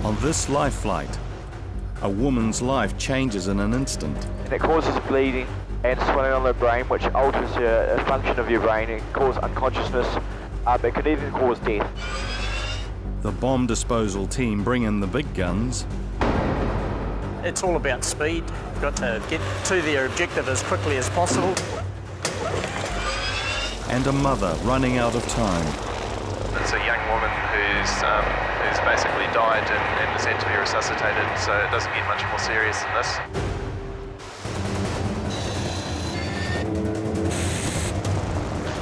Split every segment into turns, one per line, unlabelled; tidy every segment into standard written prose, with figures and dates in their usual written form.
On this life flight, a woman's life changes in an instant.
And it causes bleeding and swelling on the brain, which alters the function of your brain and causes unconsciousness. It could even cause death.
The bomb disposal team bring in the big guns.
It's all about speed. You've got to get to their objective as quickly as possible.
And a mother running out of time.
It's a young woman who's basically died and is had to be resuscitated, so it doesn't get much more serious than this.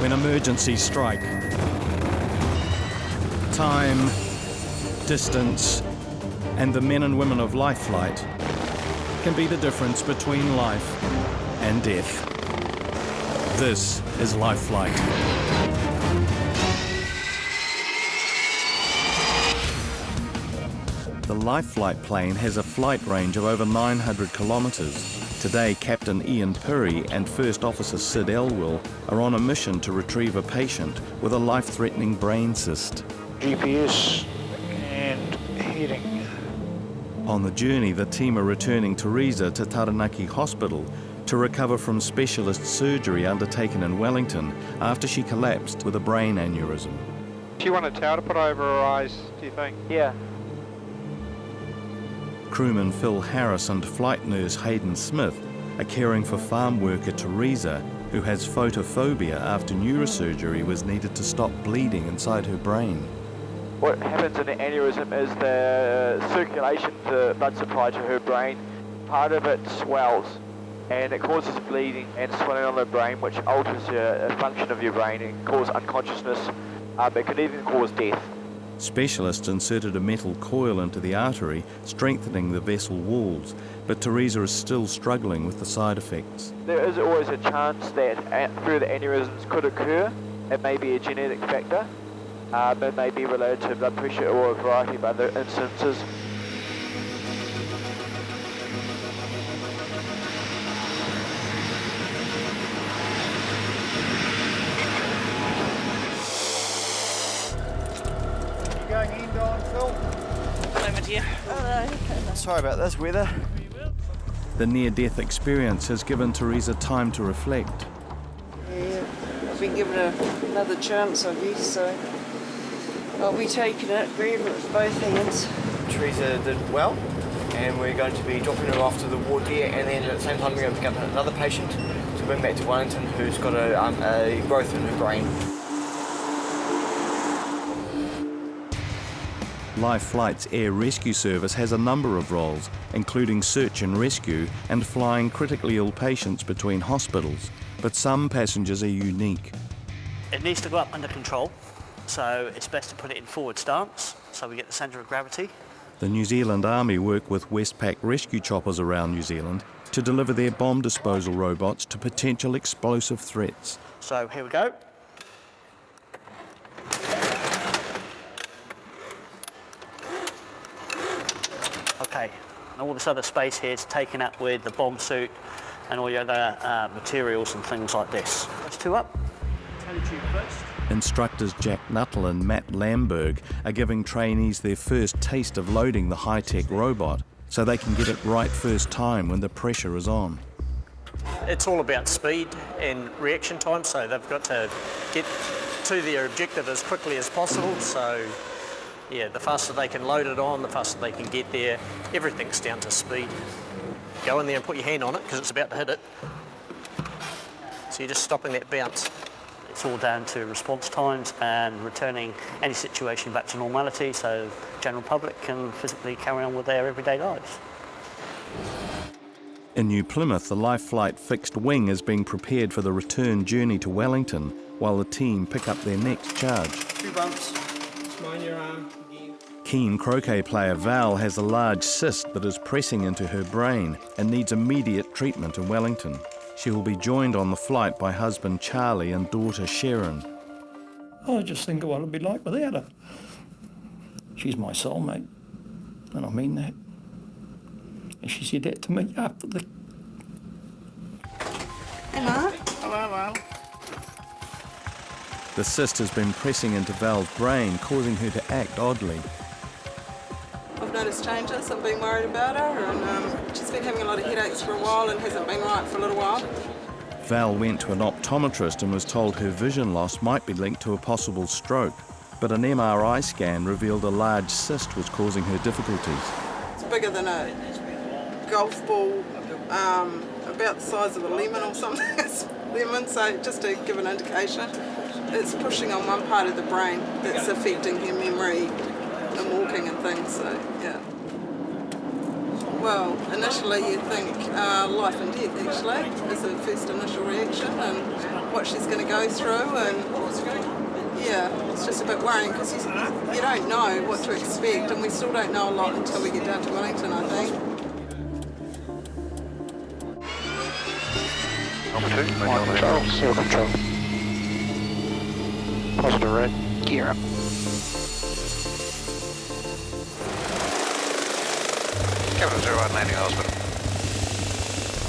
When emergencies strike, time, distance, and the men and women of life flight can be the difference between life and death. This is Life Flight. The Life Flight plane has a flight range of over 900 kilometres. Today, Captain Ian Puri and First Officer Sid Elwell are on a mission to retrieve a patient with a life-threatening brain cyst.
GPS and heading.
On the journey, the team are returning Teresa to Taranaki Hospital to recover from specialist surgery undertaken in Wellington after she collapsed with a brain aneurysm.
Do you want a towel to put over her eyes, do you think?
Yeah.
Crewman Phil Harris and flight nurse Hayden Smith are caring for farm worker Teresa, who has photophobia after neurosurgery was needed to stop bleeding inside her brain.
What happens in an aneurysm is the circulation, the blood supply to her brain, part of it swells and it causes bleeding and swelling on the brain, which alters the function of your brain and causes unconsciousness. It could even cause death.
Specialists inserted a metal coil into the artery, strengthening the vessel walls, but Teresa is still struggling with the side effects.
There is always a chance that further aneurysms could occur. It may be a genetic factor. It may be related to blood pressure or a variety of other instances.
Going indoor, Phil?
Clement here.
Sorry about this weather.
The near-death experience has given Teresa time to reflect.
Yeah, I've been given another chance, I guess, so I'll be taking it, grabbing it with both hands.
Teresa did well, and we're going to be dropping her off to the ward there, and then at the same time we're going to pick up another patient to bring back to Wellington who's got a growth in her brain.
Life Flight's air rescue service has a number of roles, including search and rescue and flying critically ill patients between hospitals, but some passengers are unique.
It needs to go up under control, so it's best to put it in forward stance, so we get the centre of gravity.
The New Zealand Army work with Westpac rescue choppers around New Zealand to deliver their bomb disposal robots to potential explosive threats.
So here we go. Okay, and all this other space here is taken up with the bomb suit and all your other materials and things like this. Those two up. Tube first.
Instructors Jack Nuttall and Matt Lamberg are giving trainees their first taste of loading the high-tech robot so they can get it right first time when the pressure is on.
It's all about speed and reaction time, so they've got to get to their objective as quickly as possible. So yeah, the faster they can load it on, the faster they can get there. Everything's down to speed. Go in there and put your hand on it because it's about to hit it. So you're just stopping that bounce. It's all down to response times and returning any situation back to normality so the general public can physically carry on with their everyday lives.
In New Plymouth, the Life Flight fixed wing is being prepared for the return journey to Wellington while the team pick up their next charge.
2 bumps. Mind your arm.
Keen croquet player Val has a large cyst that is pressing into her brain and needs immediate treatment in Wellington. She will be joined on the flight by husband Charlie and daughter Sharon.
I just think of what it'd be like without her. She's my soulmate, and I mean that. And she said that to me after the...
Hello.
Hello.
The cyst has been pressing into Val's brain, causing her to act oddly.
I've
I've noticed changes. I've been worried about her, and she's been having a lot of headaches for a while and hasn't been right for a little while.
Val went to an optometrist and was told her vision loss might be linked to a possible stroke, but an MRI scan revealed a large cyst was causing her difficulties.
It's bigger than a golf ball, about the size of a lemon or something. It's lemon, so just to give an indication, it's pushing on one part of the brain that's affecting her memory and walking and things, so yeah. Well, initially you think life and death actually is the first initial reaction, and what she's going to go through, and yeah, it's just a bit worrying because you don't know what to expect, and we still don't know a lot until we get down to Wellington, I think.
Number 2, control, zero control. Positive red, gear up.
Capital 01 landing hospital.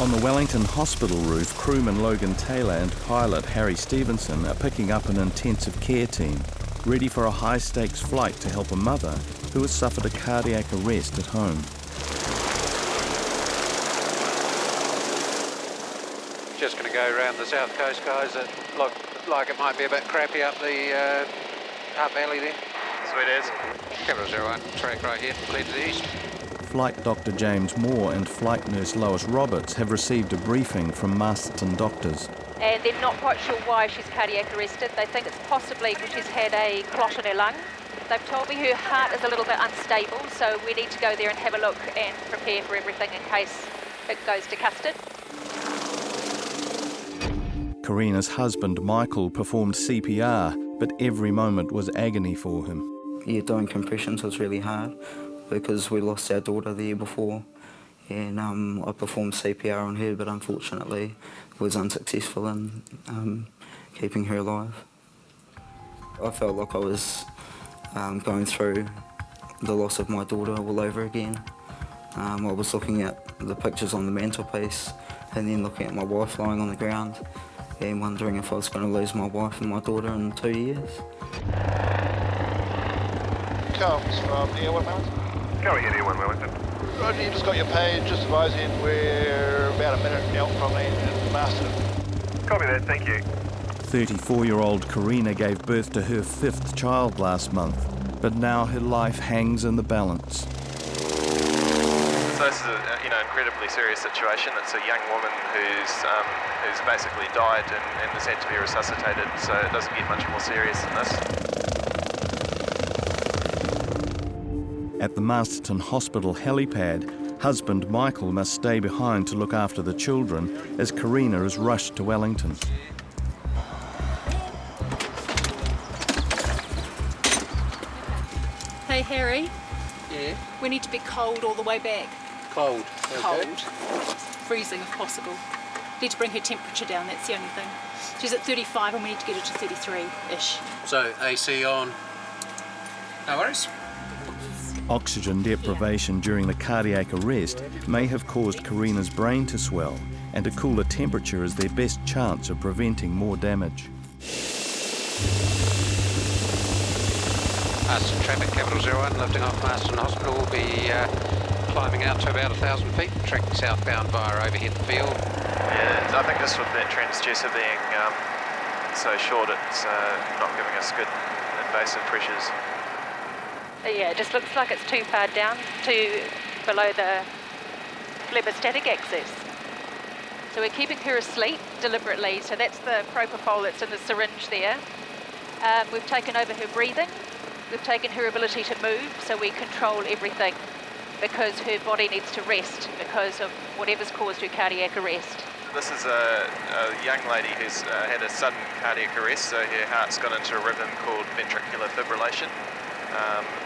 On the Wellington Hospital roof, crewman Logan Taylor and pilot Harry Stevenson are picking up an intensive care team, ready for a high-stakes flight to help a mother who has suffered a cardiac arrest at home.
Just going to go around the south coast, guys. It looked like it might be a bit crappy up the up alley there.
Sweet as.
Capital 01, track right here, lead to the east.
Flight Dr. James Moore and flight nurse Lois Roberts have received a briefing from Masterton doctors.
And they're not quite sure why she's cardiac arrested. They think it's possibly because she's had a clot in her lung. They've told me her heart is a little bit unstable, so we need to go there and have a look and prepare for everything in case it goes to custard.
Karina's husband Michael performed CPR, but every moment was agony for him.
Yeah, doing compressions was really hard because we lost our daughter the year before, and I performed CPR on her, but unfortunately was unsuccessful in keeping her alive. I felt like I was going through the loss of my daughter all over again. I was looking at the pictures on the mantelpiece and then looking at my wife lying on the ground and wondering if I was going to lose my wife and my daughter in 2 years.
Comes from Air1 Wellington.
Going in Air1 Wellington.
Roger, you just got your page, just advising we're about a minute out from the Masterton.
Copy that, thank you.
34-year-old Karina gave birth to her 5th child last month, but now her life hangs in the balance.
So this is a incredibly serious situation. It's a young woman who's basically died and is had to be resuscitated, so it doesn't get much more serious than this.
At the Masterton Hospital helipad, husband Michael must stay behind to look after the children as Karina is rushed to Wellington.
Hey Harry,
Yeah,
we need to be cold all the way back.
cold. Okay.
Cold. Freezing if possible. Need to bring her temperature down, that's the only thing. She's at 35 and we need to get her to 33-ish.
So AC on. No worries.
Oxygen deprivation during the cardiac arrest may have caused Karina's brain to swell, and a cooler temperature is their best chance of preventing more damage.
Masterton traffic, Capital 01, lifting off Masterton Hospital, will be climbing out to about 1,000 feet, tracking southbound via overhead field.
Yeah, I think just with the transducer being so short, it's not giving us good invasive pressures.
Yeah, it just looks like it's too far down to below the phlebostatic axis. So we're keeping her asleep deliberately, so that's the propofol that's in the syringe there. We've taken over her breathing, we've taken her ability to move, so we control everything because her body needs to rest because of whatever's caused her cardiac arrest.
This is a young lady who's had a sudden cardiac arrest, so her heart's gone into a rhythm called ventricular fibrillation,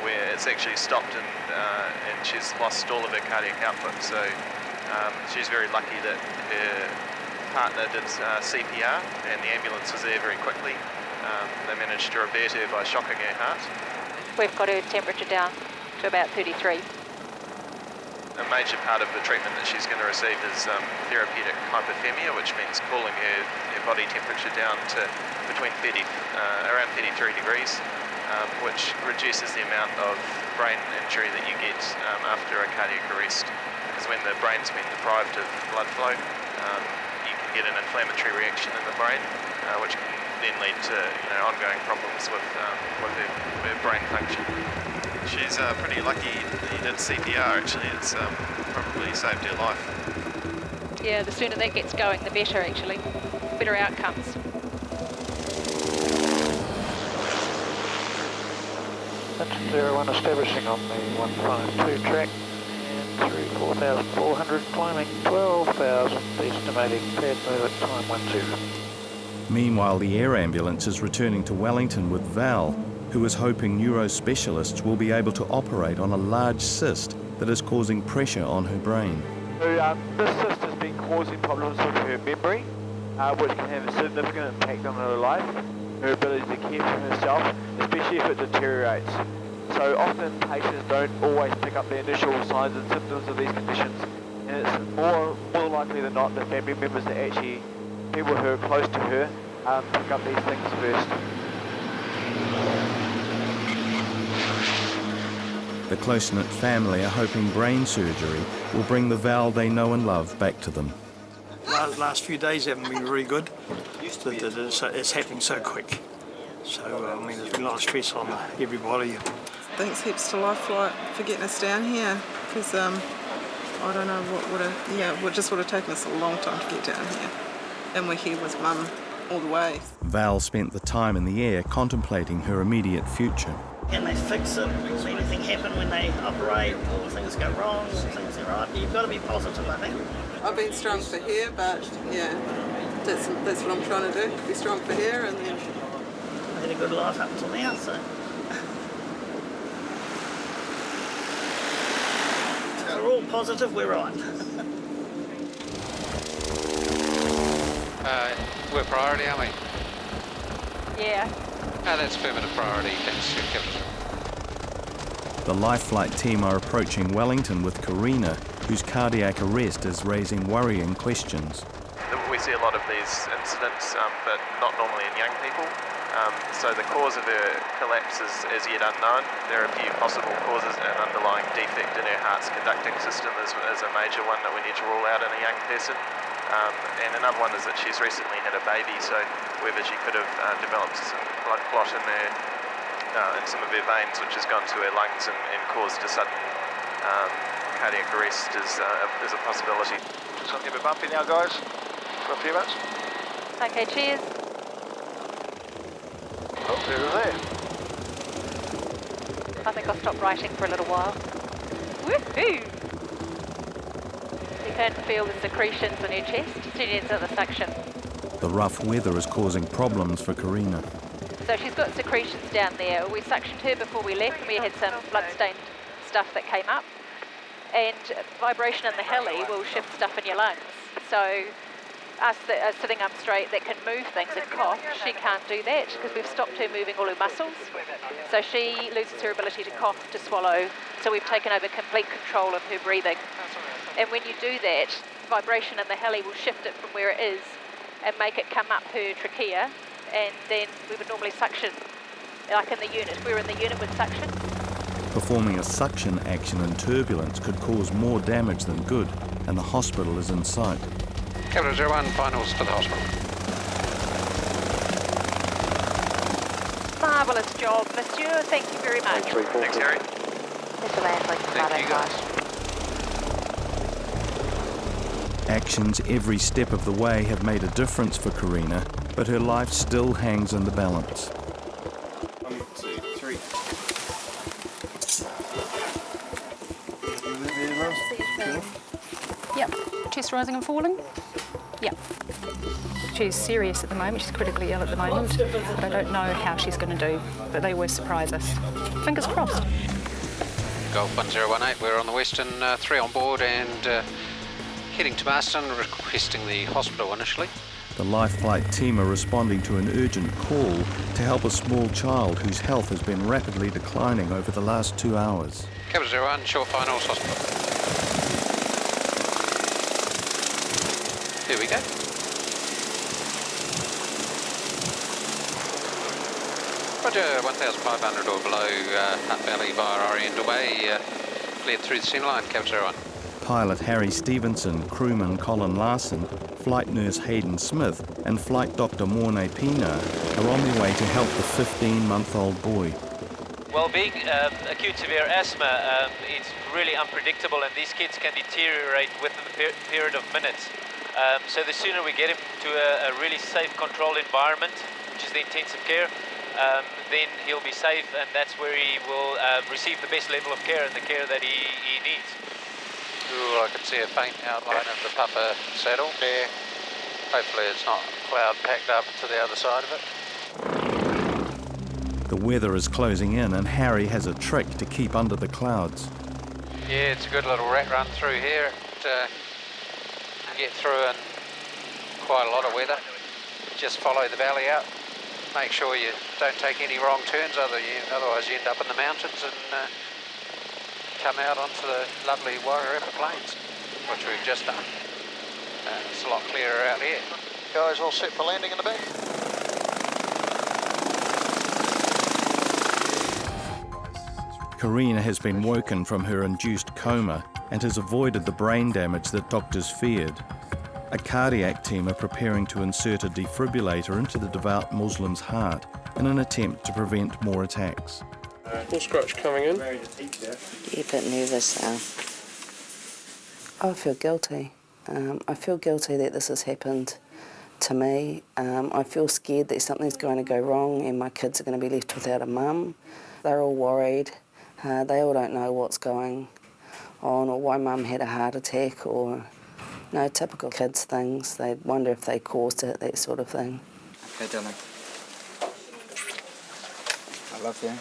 where it's actually stopped and she's lost all of her cardiac output. So she's very lucky that her partner did CPR and the ambulance was there very quickly. They managed to revert her by shocking her heart.
We've got her temperature down to about 33.
A major part of the treatment that she's going to receive is therapeutic hypothermia, which means cooling her body temperature down to between around 33 degrees. which reduces the amount of brain injury that you get after a cardiac arrest. Because when the brain's been deprived of blood flow, you can get an inflammatory reaction in the brain, which can then lead to ongoing problems with her brain function. She's pretty lucky that you did CPR. Actually, it's probably saved her life.
Yeah, the sooner that gets going, the better actually. Better outcomes.
That's 01 establishing on the 152 track and through 4,400 climbing 12,000, estimating pad move at time 12.
Meanwhile, the air ambulance is returning to Wellington with Val, who is hoping neurospecialists will be able to operate on a large cyst that is causing pressure on her brain.
So this cyst has been causing problems with her memory, which can have a significant impact on her life, her ability to care for herself, especially if it deteriorates. So often patients don't always pick up the initial signs and symptoms of these conditions, and it's more likely than not the family members that actually, people who are close to her, pick up these things first.
The close-knit family are hoping brain surgery will bring the Val they know and love back to them.
Last few days haven't been very good. It's happening so quick. So, there's been a lot of stress on everybody.
Thanks heaps to Life Flight for getting us down here, because I don't know what just would have taken us a long time to get down here. And we're here with Mum all the way.
Val spent the time in the air contemplating her immediate future.
Can they fix it? Will anything happen when they operate? Will things go wrong? Will things go right? You've got to be positive, I think.
I've been strong for here, but yeah, that's what I'm trying to do. Be strong for here, and then
I had a good life up until now, so. If we're all positive, we're right.
We're priority, aren't we?
Yeah.
That's affirmative priority. Thanks, Captain.
The Life Flight team are approaching Wellington with Karina, whose cardiac arrest is raising worrying questions.
We see a lot of these incidents, but not normally in young people. So the cause of her collapse is as yet unknown. There are a few possible causes. An underlying defect in her heart's conducting system is a major one that we need to rule out in a young person. And another one is that she's recently had a baby, so whether she could have developed some blood clot in some of her veins, which has gone to her lungs and caused a sudden cardiac arrest is a possibility.
Just going to give a bumpy now, guys, for a few minutes.
Okay, cheers.
Oh, there.
I think I'll stop writing for a little while. Woohoo! You can feel the secretions in her chest. She needs another suction.
The rough weather is causing problems for Karina.
So she's got secretions down there. We suctioned her before we left, and we had some blood-stained stuff that came up. And vibration in the heli will shift stuff in your lungs. So us that are sitting up straight that can move things and cough, she can't do that because we've stopped her moving all her muscles. So she loses her ability to cough, to swallow. So we've taken over complete control of her breathing. And when you do that, vibration in the heli will shift it from where it is and make it come up her trachea, and then we would normally suction, like in the unit. We're in the unit with suction.
Performing a suction action in turbulence could cause more damage than good, and the hospital is in sight.
Capital 01, finals for the hospital.
Marvellous job, monsieur. Thank you very much.
Thanks, Harry.
Mr. Lansley,
Thank you, guys.
Actions every step of the way have made a difference for Karina, but her life still hangs in the balance.
1, 2, 3.
Yep. Chest rising and falling? Yep. She's serious at the moment. She's critically ill at the moment. But I don't know how she's going to do. But they always surprise us. Fingers crossed.
Golf 1018, we're on the Western, 3 on board and heading to Marston, requesting the hospital initially.
The Life Flight team are responding to an urgent call to help a small child whose health has been rapidly declining over the last 2 hours.
Capital 01, short finals, hospital. Here we go. Roger, 1,500 or below, Hutt Valley via Oriental Bay, cleared through the centre line, Cab 01.
Pilot Harry Stevenson, crewman Colin Larson, flight nurse Hayden Smith and flight doctor Morne Pina are on their way to help the 15-month-old boy.
Well, being acute severe asthma, it's really unpredictable, and these kids can deteriorate within the period of minutes. So the sooner we get him to a really safe, controlled environment, which is the intensive care, then he'll be safe, and that's where he will receive the best level of care and the care that he needs.
Ooh, I can see a faint outline of the puffer saddle there. Hopefully it's not cloud packed up to the other side of it.
The weather is closing in and Harry has a trick to keep under the clouds.
Yeah, it's a good little rat run through here. You get through in quite a lot of weather. Just follow the valley out. Make sure you don't take any wrong turns, otherwise you end up in the mountains and come out onto the lovely Wairarapa Plains, which we've just done. It's a lot clearer out here.
Guys all set for landing in the back?
Karina has been woken from her induced coma and has avoided the brain damage that doctors feared. A cardiac team are preparing to insert a defibrillator into the devout Muslim's heart in an attempt to prevent more attacks.
Full scratch coming in.
Yeah, a bit nervous. I feel guilty. I feel guilty that this has happened to me. I feel scared that something's going to go wrong and my kids are going to be left without a mum. They're all worried. They all don't know what's going on or why mum had a heart attack or, typical kids things. They wonder if they caused it, that sort of thing.
Okay, darling. I love you.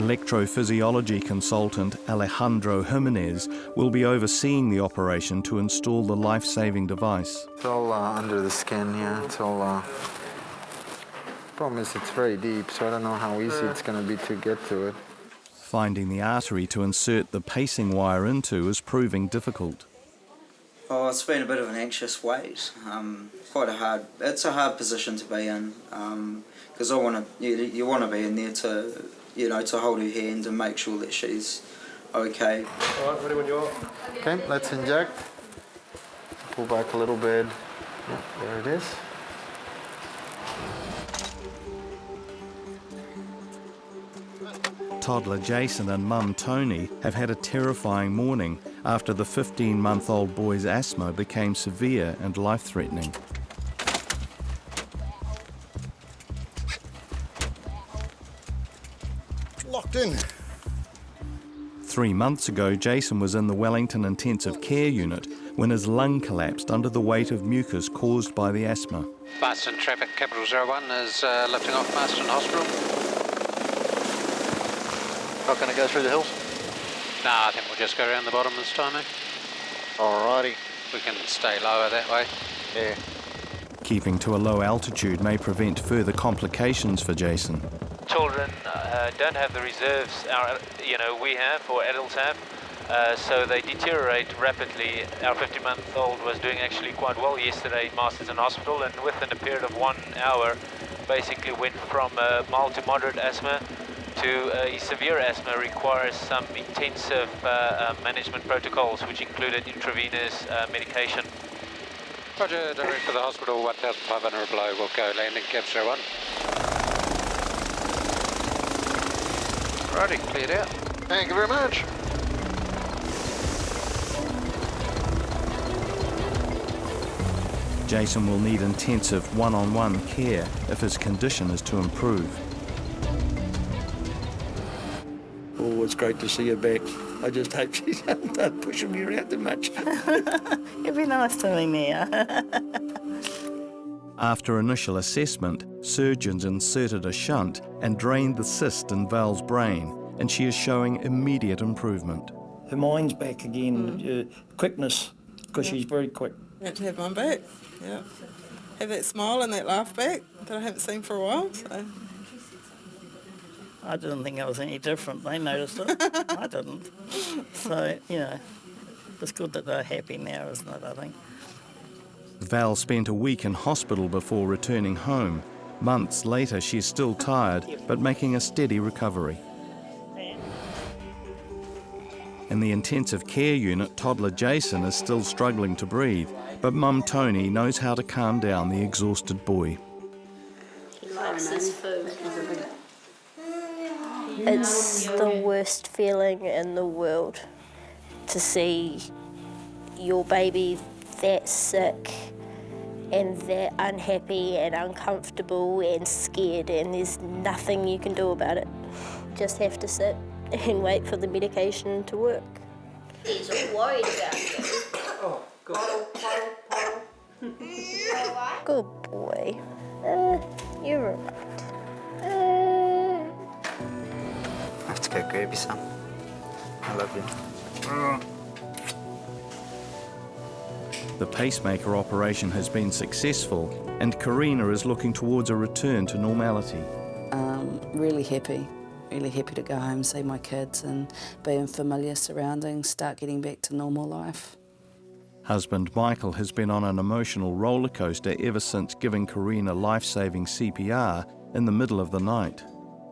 Electrophysiology consultant Alejandro Jimenez will be overseeing the operation to install the life-saving device.
It's all under the skin, yeah. It's all. Problem is, it's very deep, so I don't know how easy it's going to be to get to it.
Finding the artery to insert the pacing wire into is proving difficult.
Oh, it's been a bit of an anxious wait. It's a hard position to be in, because you want to be in there to, to hold her hand and make sure that she's okay.
All right, ready when you are.
Okay, let's inject. Pull back a little bit. Yeah, there it is.
Toddler Jason and mum Tony have had a terrifying morning after the 15-month-old boy's asthma became severe and life-threatening.
Locked in.
3 months ago, Jason was in the Wellington Intensive Care Unit when his lung collapsed under the weight of mucus caused by the asthma.
Marston Traffic Capital 01 is lifting off Marston Hospital.
Not going to go through the hills?
Nah, I think we'll just go around the bottom this time, eh?
Alrighty.
We can stay lower that way.
Yeah.
Keeping to a low altitude may prevent further complications for Jason.
Children don't have the reserves we have or adults have, so they deteriorate rapidly. Our 50-month-old was doing actually quite well yesterday in Marston Hospital, and within a period of 1 hour basically went from mild to moderate asthma to a severe asthma. Requires some intensive management protocols, which included intravenous medication.
Roger, direct to the hospital, 1,500 below, we'll go landing Cab 01. Righty, cleared out.
Thank you very much.
Jason will need intensive one-on-one care if his condition is to improve.
Oh, it's great to see her back. I just hope she's not pushing me around too much.
It'd be nice to be near.
After initial assessment, surgeons inserted a shunt and drained the cyst in Val's brain, and she is showing immediate improvement.
Her mind's back again, quickness, because she's very quick.
Great to have mum back, yeah. Have that smile and that laugh back that I haven't seen for a while, so.
I didn't think it was any different. They noticed it. I didn't. So, It's good that they're happy now, isn't it, I think?
Val spent a week in hospital before returning home. Months later, she's still tired, but making a steady recovery. In the intensive care unit, toddler Jason is still struggling to breathe, but Mum Tony knows how to calm down the exhausted boy.
He likes his food. It's the worst feeling in the world to see your baby that sick and that unhappy and uncomfortable and scared, and there's nothing you can do about it. Just have to sit and wait for the medication to work. He's all worried about you. Oh, good. Good boy. You're all right.
I have to go grab you some. I love you.
The pacemaker operation has been successful, and Karina is looking towards a return to normality.
Really happy to go home, see my kids and be in familiar surroundings, start getting back to normal life.
Husband Michael has been on an emotional roller coaster ever since giving Karina life-saving CPR in the middle of the night.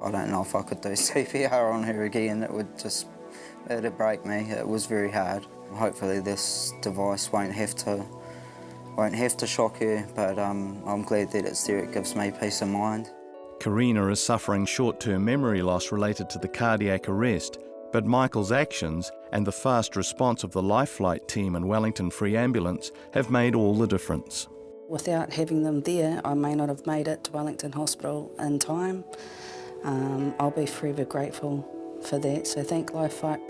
I don't know if I could do CPR on her again. It'd break me. It was very hard. Hopefully this device won't have to shock her, but I'm glad that it's there. It gives me peace of mind.
Karina is suffering short-term memory loss related to the cardiac arrest, but Michael's actions and the fast response of the Life Flight team and Wellington Free Ambulance have made all the difference.
Without having them there, I may not have made it to Wellington Hospital in time. I'll be forever grateful for that, so thank Life Flight.